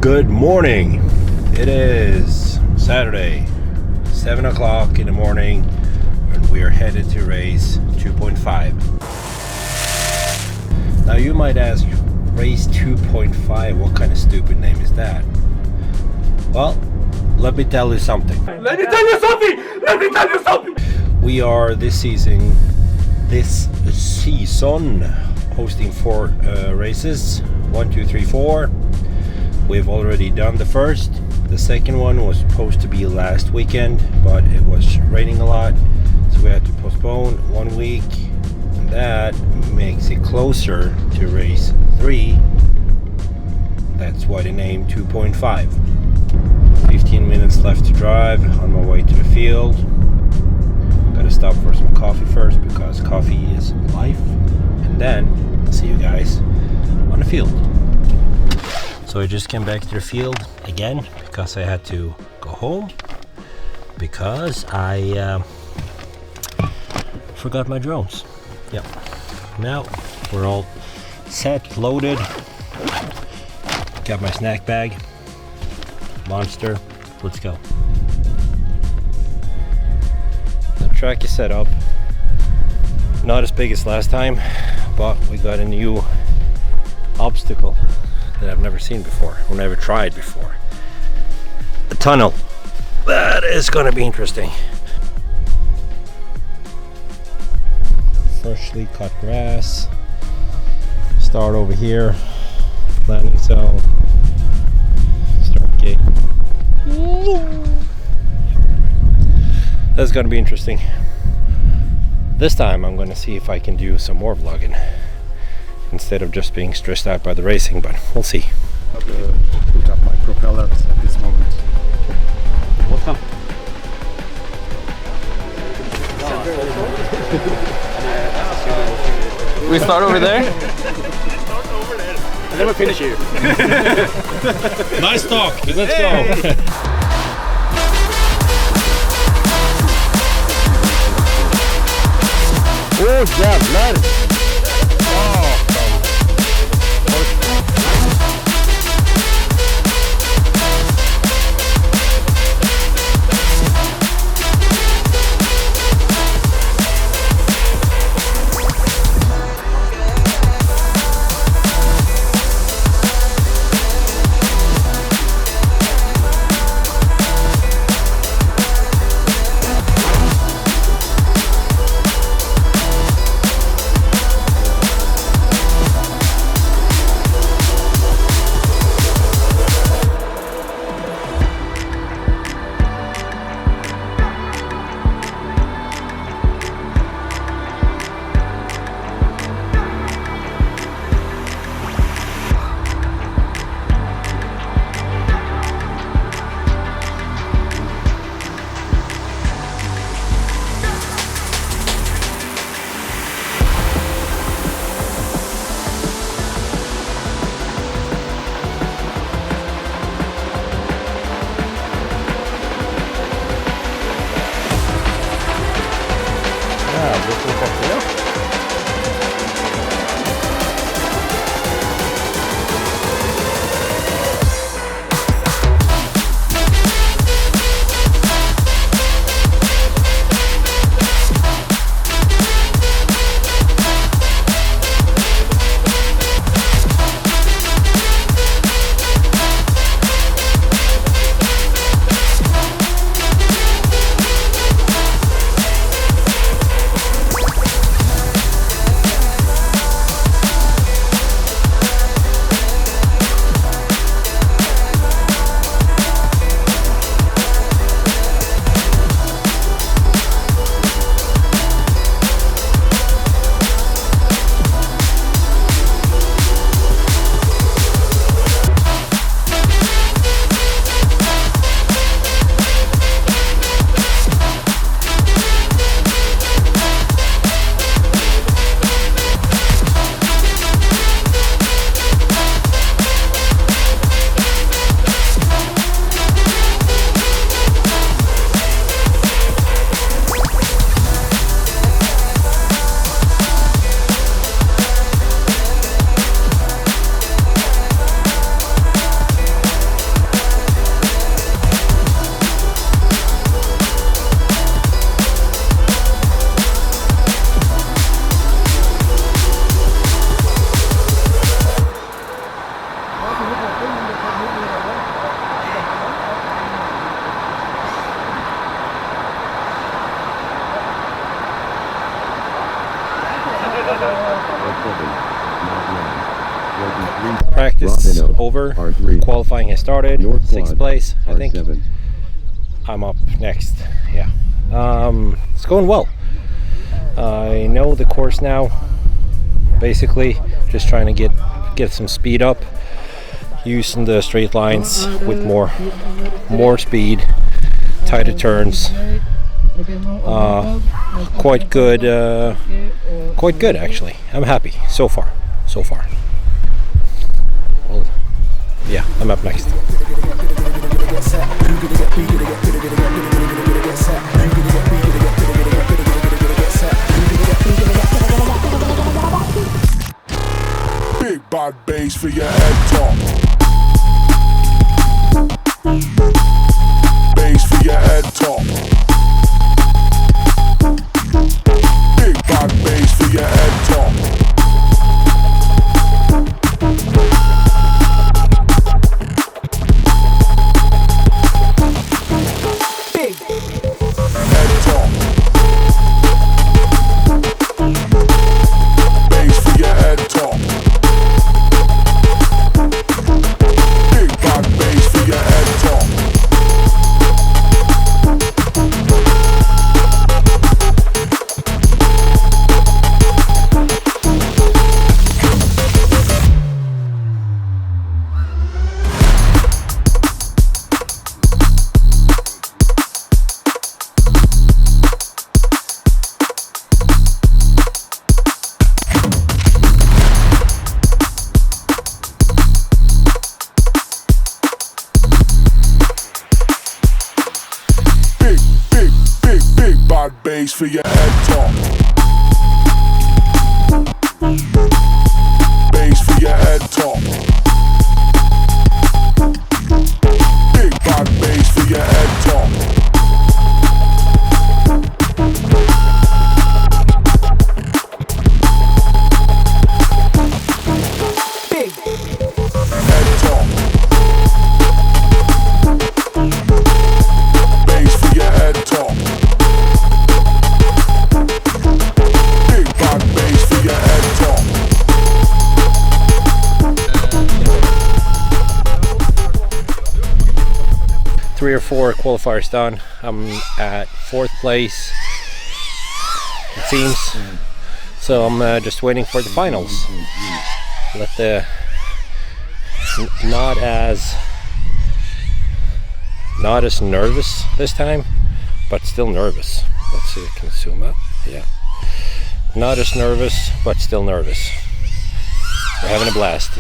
Good morning. It is Saturday, 7 o'clock in the morning, and we are headed to race 2.5. Now you might ask, race 2.5, what kind of stupid name is that? Well, let me tell you something. We are this season hosting 4 races. 1, 2, 3, 4. We've already done the first. The second one was supposed to be last weekend, but it was raining a lot, so we had to postpone 1 week. And that makes it closer to race 3. That's why the name 2.5. 15 minutes left to drive on my way to the field. Gotta stop for some coffee first because coffee is life. And then I'll see you guys on the field. So I just came back to the field again because I had to go home because I forgot my drones. Yep. Now we're all set, loaded. Got my snack bag. Monster. Let's go. The track is set up. Not as big as last time, but we got a new obstacle that I've never seen before or never tried before. A tunnel. That is gonna be interesting. Freshly cut grass. Start over here. Landing zone. Start gate. That's gonna be interesting. This time I'm gonna see if I can do some more vlogging instead of just being stressed out by the racing, but we'll see. I have to put up my propellers at this moment. Welcome. We start over there? And then we finish here. Nice talk. Let's go. Oh, jävlar! Practice over. Qualifying has started. 6th place, I think. I'm up next. Yeah. It's going well. I know the course now. Basically, just trying to get some speed up, using the straight lines with more speed, tighter turns. Quite good actually. I'm happy so far. Well, yeah, I'm up next. Big bad bass for your head top. Bass for your head top. Big bad bass for your head top. Big head top. Bass for your head top. Big bad bass for your head top. Big bad bass for your head top. Bass for your head top. Big bad bass for your head top. Big head top. Bass for your head top. Big bad bass for your head top. 3 or 4 qualifiers done. I'm at 4th place, it seems. So I'm just waiting for the finals. Let the not as nervous this time, but still nervous. Let's see, I can zoom up. Yeah, not as nervous, but still nervous. We're having a blast.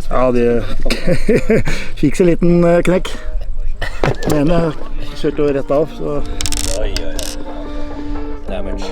Ja, de fikk seg en liten knekk. Men jeg kjørte jo rett av, så... Oi. Damage.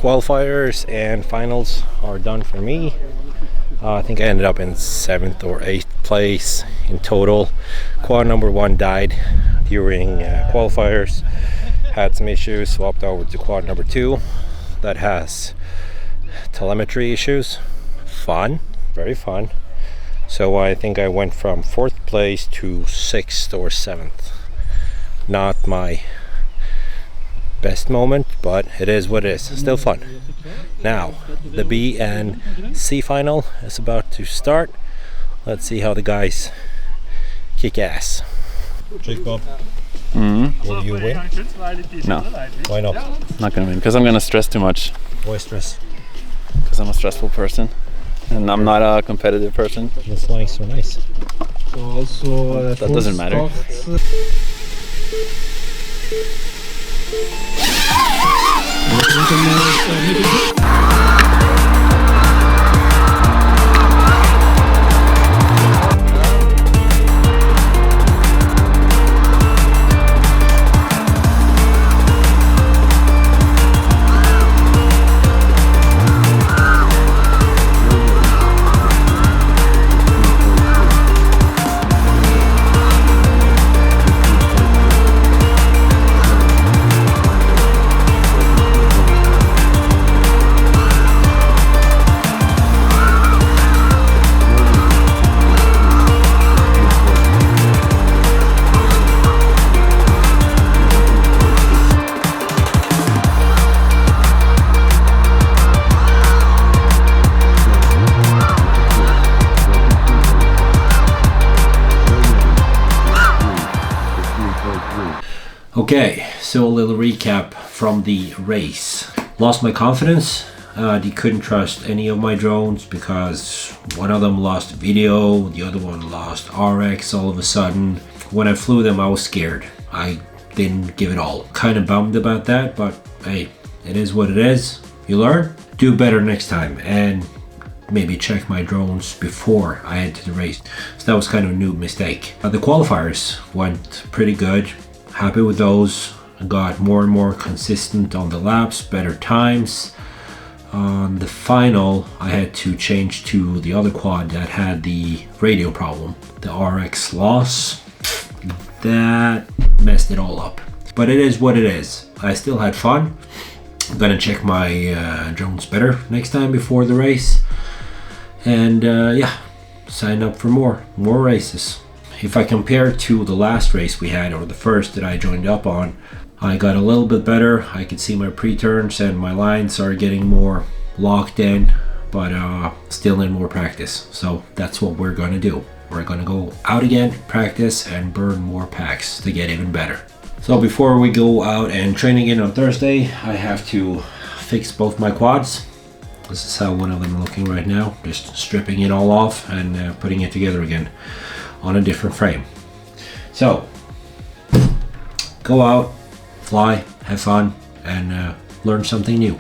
qualifiers and finals are done for me. I think I ended up in 7th or 8th place in total. Quad number 1 died during qualifiers. Had some issues, swapped over to quad number 2 that has telemetry issues. Fun, very fun. So I think I went from 4th place to 6th or 7th. Not my best moment, but it is what it is. Still fun. Now the B and C final is about to start. Let's see how the guys kick ass. Jake Bob, will you win? No, Why not? not gonna win because I'm gonna stress too much. Why stress? Because I'm a stressful person and I'm not a competitive person. You're flying so nice. That doesn't matter. Okay, so a little recap from the race. Lost my confidence. They couldn't trust any of my drones because one of them lost video, the other one lost RX all of a sudden. When I flew them, I was scared. I didn't give it all. Kind of bummed about that, but hey, it is what it is. You learn. Do better next time and maybe check my drones before I head to the race. So that was kind of a new mistake. The qualifiers went pretty good. Happy with those. I got more and more consistent on the laps, better times. On the final, I had to change to the other quad that had the radio problem. The RX loss, that messed it all up. But it is what it is. I still had fun. I'm gonna check my drones better next time before the race. And yeah, sign up for more races. If I compare to the last race we had, or the first that I joined up on, I got a little bit better. I could see my pre-turns and my lines are getting more locked in, but still in more practice. So that's what we're gonna do. We're gonna go out again, practice, and burn more packs to get even better. So before we go out and train again on Thursday, I have to fix both my quads. This is how one of them is looking right now. Just stripping it all off and putting it together again on a different frame. So go out, fly, have fun, and learn something new.